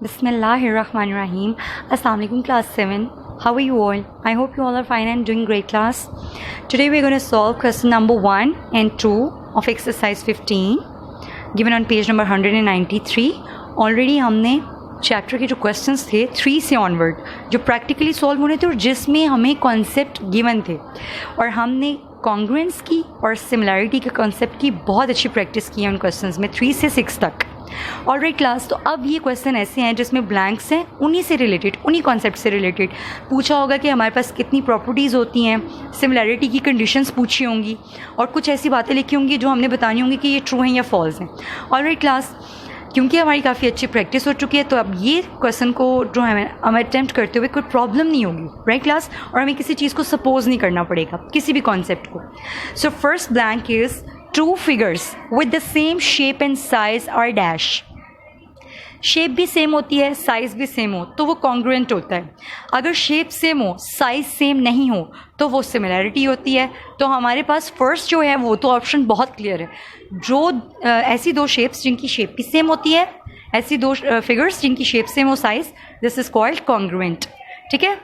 Bismillahirrahmanirrahim. Assalamu alaikum class 7. How are you all? I hope you all are fine and doing great class. Today we're going to solve question number 1 and 2 of exercise 15 given on page number 193. Already हमने chapter के जो questions थे 3 से onward जो practically solve होने थे और जिसमें हमें कॉन्सेप्ट गिवन थे और हमने कॉन्ग्रुएंस की और सिमिलैरिटी के कॉन्सेप्ट की बहुत अच्छी प्रैक्टिस की है उन क्वेश्चंस में 3 से 6 तक. ऑलराइट क्लास, तो अब ये क्वेश्चन ऐसे हैं जिसमें ब्लैंक्स हैं, उन्हीं से रिलेटेड, उन्हीं कॉन्सेप्ट से रिलेटेड पूछा होगा कि हमारे पास कितनी प्रॉपर्टीज़ होती हैं, सिमिलैरिटी की कंडीशंस पूछी होंगी और कुछ ऐसी बातें लिखी होंगी जो हमने बतानी होंगी कि ये ट्रू हैं या फॉल्स हैं. ऑलराइट क्लास, क्योंकि हमारी काफ़ी अच्छी प्रैक्टिस हो चुकी है तो अब ये क्वेश्चन को जो है हम अटैम्प्ट करते हुए कोई प्रॉब्लम नहीं होगी. राइट क्लास, और हमें किसी चीज़ को सपोज नहीं करना पड़ेगा, किसी भी कॉन्सेप्ट को. So first blank is two figures with the same shape and size are dash. Shape भी सेम होती है, साइज़ भी सेम हो तो वो कॉन्ग्रुएंट होता है. अगर शेप सेम हो, साइज़ सेम नहीं हो तो वो सिमिलैरिटी होती है. तो हमारे पास फर्स्ट जो है वो तो ऑप्शन बहुत क्लियर है. जो ऐसी दो शेप्स जिनकी शेप भी सेम होती है, ऐसी दो फिगर्स जिनकी शेप सेम हो, size, this is called congruent. ठीक है.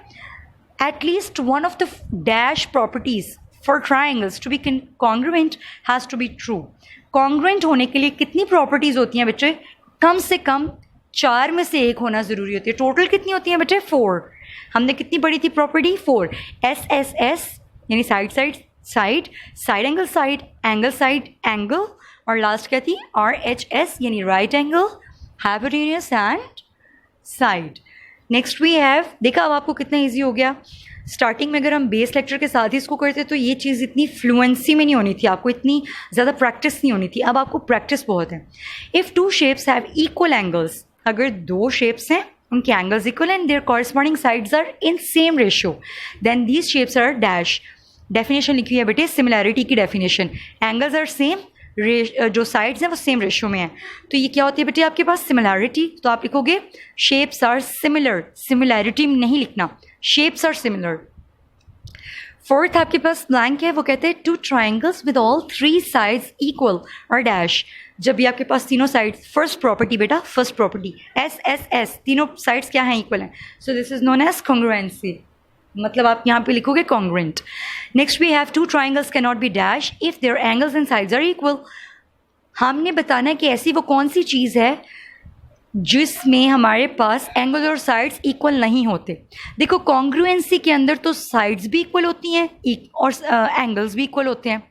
At least one of the dash properties for triangles to be congruent has to be true. Congruent होने के लिए कितनी प्रॉपर्टीज़ होती हैं बच्चे? कम से कम 4 में से एक होना ज़रूरी होती है. टोटल कितनी होती है बेटे? 4. हमने कितनी पढ़ी थी प्रॉपर्टी? 4. SSS यानी side side side, side angle side, angle side angle, और लास्ट क्या थी? RHS यानी right angle, hypotenuse and side. Next we have, देखा अब आपको कितना ईजी हो गया. स्टार्टिंग में अगर हम बेस लेक्चर के साथ ही इसको करते तो ये चीज़ इतनी फ्लुएंसी में नहीं होनी थी, आपको इतनी ज़्यादा प्रैक्टिस नहीं होनी थी. अब आपको प्रैक्टिस बहुत है. If two shapes have equal angles, अगर दो शेप्स हैं उनके angles equal and their corresponding sides are in same ratio, then these shapes are dash. Definition लिखी है बेटे, सिमिलैरिटी की डेफिनेशन. एंगल्स आर सेम, जो साइड्स हैं वो सेम रेशियो में है. तो ये क्या होती है बेटे आपके पास? सिमिलैरिटी. तो आप लिखोगे शेप्स आर सिमिलर, सिमिलैरिटी नहीं लिखना, शेप्स आर सिमिलर. फोर्थ आपके पास ब्लैंक है, वो कहते हैं two triangles with all 3 sides equal और डैश. जब भी आपके पास तीनों साइड्स, फर्स्ट प्रॉपर्टी बेटा, फर्स्ट प्रॉपर्टी SSS, तीनों साइड्स क्या हैं? इक्वल हैं. So this is known as congruency, मतलब आप यहाँ पे लिखोगे congruent. Next we have two triangles can not be dash if their angles and sides are equal. हमने बताना है कि ऐसी वो कौन सी चीज़ है जिसमें हमारे पास एंगल और साइड्स इक्वल नहीं होते. देखो कॉन्ग्रुएंसी के अंदर तो साइड्स भी इक्वल होती हैं और एंगल्स भी इक्वल होते हैं.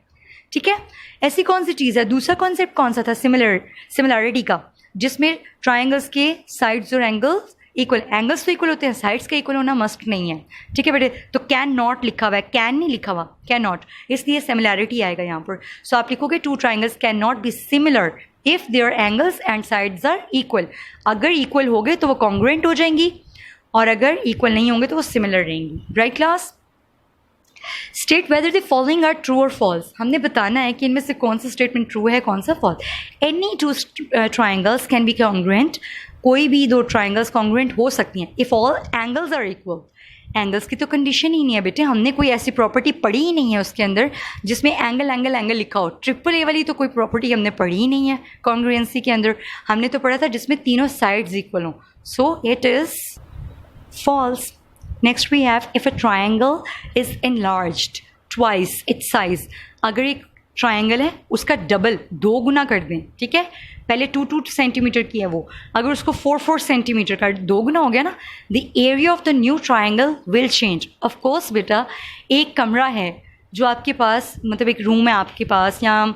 ठीक है. ऐसी कौन सी चीज़ है? दूसरा कॉन्सेप्ट कौन सा था? सिमिलैरिटी का, जिसमें ट्राइंगल्स के साइड्स और एंगल्स इक्वल, एंगल्स तो इक्वल होते हैं, साइड्स का इक्वल होना मस्ट नहीं है. ठीक है बेटे. तो कैन नॉट लिखा हुआ है, कैन नहीं लिखा हुआ, कैन नॉट, इसलिए सिमिलैरिटी आएगा यहाँ पर. सो आप लिखोगे two triangles can not be similar if their angles and sides are equal. अगर इक्वल हो गए तो वो कॉन्ग्रुएंट हो जाएंगी और अगर इक्वल नहीं होंगे तो वो सिमिलर रहेंगी. Right class. State whether the following are true और फॉल्स. हमने बताना है कि इनमें से कौन सा स्टेटमेंट ट्रू है, कौन सा false. Any two triangles can be congruent. कोई भी दो ट्राइंगल्स कॉन्ग्रुएंट हो सकती हैं if all angles are equal. Angles की तो कंडीशन ही नहीं है बेटे, हमने कोई ऐसी प्रॉपर्टी पढ़ी ही नहीं है उसके अंदर जिसमें एंगल एंगल एंगल लिखा हो. ट्रिपल ए वाली तो कोई प्रॉपर्टी हमने पढ़ी ही नहीं है कॉन्ग्रुएंसी के अंदर. हमने तो पढ़ा था जिसमें तीनों साइड्स इक्वल हों. So it is false. Next we have if a triangle is enlarged twice its size. अगर एक ट्राइंगल है उसका डबल, 2 गुना कर दें. ठीक है. पहले 2 सेंटीमीटर की है वो, अगर उसको 4 सेंटीमीटर का 2 गुना हो गया ना, the area of the new triangle will change. Of course बेटा, एक कमरा है जो आपके पास, मतलब एक रूम है आपके पास या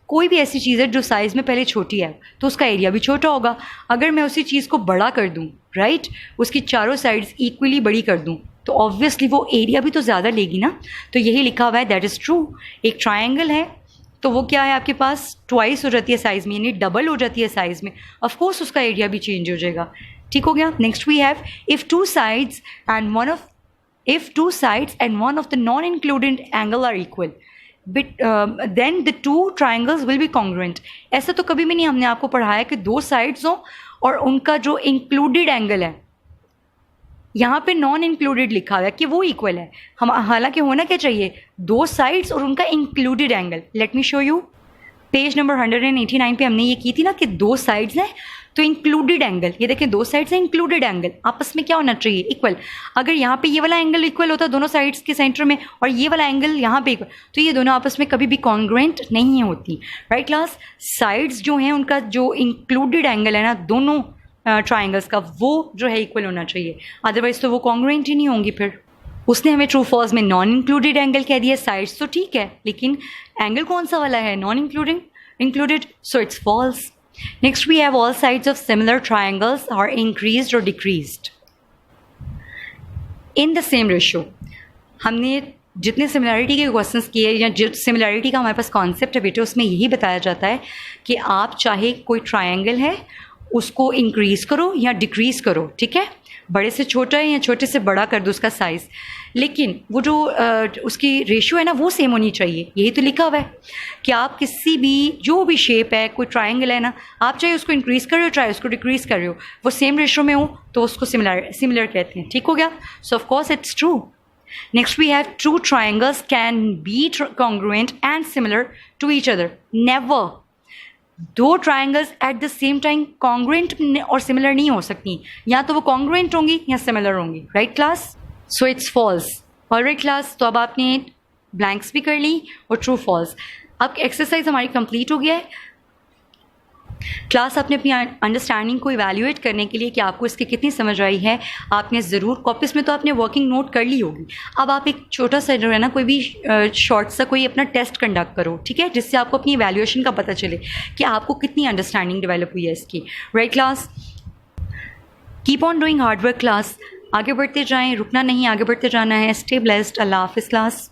कोई भी ऐसी चीज़ है जो साइज़ में पहले छोटी है तो उसका एरिया भी छोटा होगा. अगर मैं उसी चीज़ को बड़ा कर दूँ, राइट, उसकी चारों साइड्स इक्वली बड़ी कर दूँ तो ऑब्वियसली वो एरिया भी तो ज़्यादा लेगी ना. तो यही लिखा हुआ है, दैट इज़ ट्रू. एक ट्राइंगल है तो वो क्या है आपके पास? ट्वाइस हो जाती है साइज़ में, यानी डबल हो जाती है साइज़ में. ऑफ कोर्स उसका एरिया भी चेंज हो जाएगा. ठीक हो गया. Next we have if two sides and one of the non included angle are equal then the two triangles will be congruent. ऐसा तो कभी भी नहीं हमने आपको पढ़ाया कि दो साइड्स हों और उनका जो इंक्लूडेड एंगल है, यहाँ पे नॉन इंक्लूडेड लिखा हुआ है कि वो इक्वल है. हम हालांकि होना क्या चाहिए? 2 साइड्स और उनका included angle. Let me show you. Page number 189 पे हमने ये की थी ना कि 2 साइड्स हैं तो इंक्लूडेड एंगल, ये देखें दो साइड से इंक्लूडेड एंगल, आपस में क्या होना चाहिए, इक्वल। अगर यहाँ पे ये वाला एंगल इक्वल होता दोनों साइड्स के सेंटर में और ये वाला एंगल यहाँ पे इक्वल, तो ये दोनों आपस में कभी भी कॉन्ग्रुएंट नहीं होती, राइट क्लास। साइड्स जो हैं उनका जो इंक्लूडेड एंगल है ना दोनों ट्राइंगल्स का, वो जो है इक्वल होना चाहिए, अदरवाइज तो वो कॉन्ग्रुएंट ही नहीं होंगी। फिर उसने हमें ट्रू फॉल्स में नॉन इंक्लूडेड एंगल कह दिया, साइड्स तो ठीक है लेकिन एंगल कौन सा वाला है, non included, so it's false. Next we have all sides of similar triangles are increased or decreased in the same ratio. हमने जितने सिमिलैरिटी के क्वेश्चंस किए या जो सिमिलैरिटी का हमारे पास कॉन्सेप्ट है बेटे, उसमें यही बताया जाता है कि आप चाहे कोई ट्रायंगल है उसको इंक्रीज करो या डिक्रीज करो, ठीक है, बड़े से छोटा है या छोटे से बड़ा कर दो उसका साइज़, लेकिन वो जो उसकी रेशियो है ना वो सेम होनी चाहिए। यही तो लिखा हुआ है कि आप किसी भी जो भी शेप है, कोई ट्रायंगल है ना, आप चाहे उसको इंक्रीज कर रहे हो चाहे उसको डिक्रीज कर रहे हो, वो सेम रेशियो में हो तो उसको सिमिलर कहते हैं, ठीक हो गया। So of course it's true. Next we have true triangles can be congruent and similar to each other. Never two triangles at the same time congruent और सिमिलर नहीं हो सकती, या तो वो कॉन्ग्रुएंट होंगी या सिमिलर होंगी, right class. So it's false. Alright class, तो अब आपने ब्लैंक्स भी कर ली और ट्रू फॉल्स। अब एक्सरसाइज हमारी कंप्लीट हो गया है। क्लास आपने अपनी अंडरस्टैंडिंग को इवैल्यूएट करने के लिए कि आपको इसकी कितनी समझ आई है, आपने ज़रूर कॉपीज़ में तो आपने वर्किंग नोट कर ली होगी। अब आप एक छोटा सा जो है ना कोई भी शॉर्ट सा कोई अपना टेस्ट कंडक्ट करो, ठीक है, जिससे आपको अपनी इवैल्यूएशन का पता चले कि आपको कितनी अंडरस्टैंडिंग डेवलप हुई है इसकी, right class. Keep on doing hard work class, आगे बढ़ते जाएँ, रुकना नहीं, आगे बढ़ते जाना है। Stay blessed. अल्लाह हाफिज़ क्लास।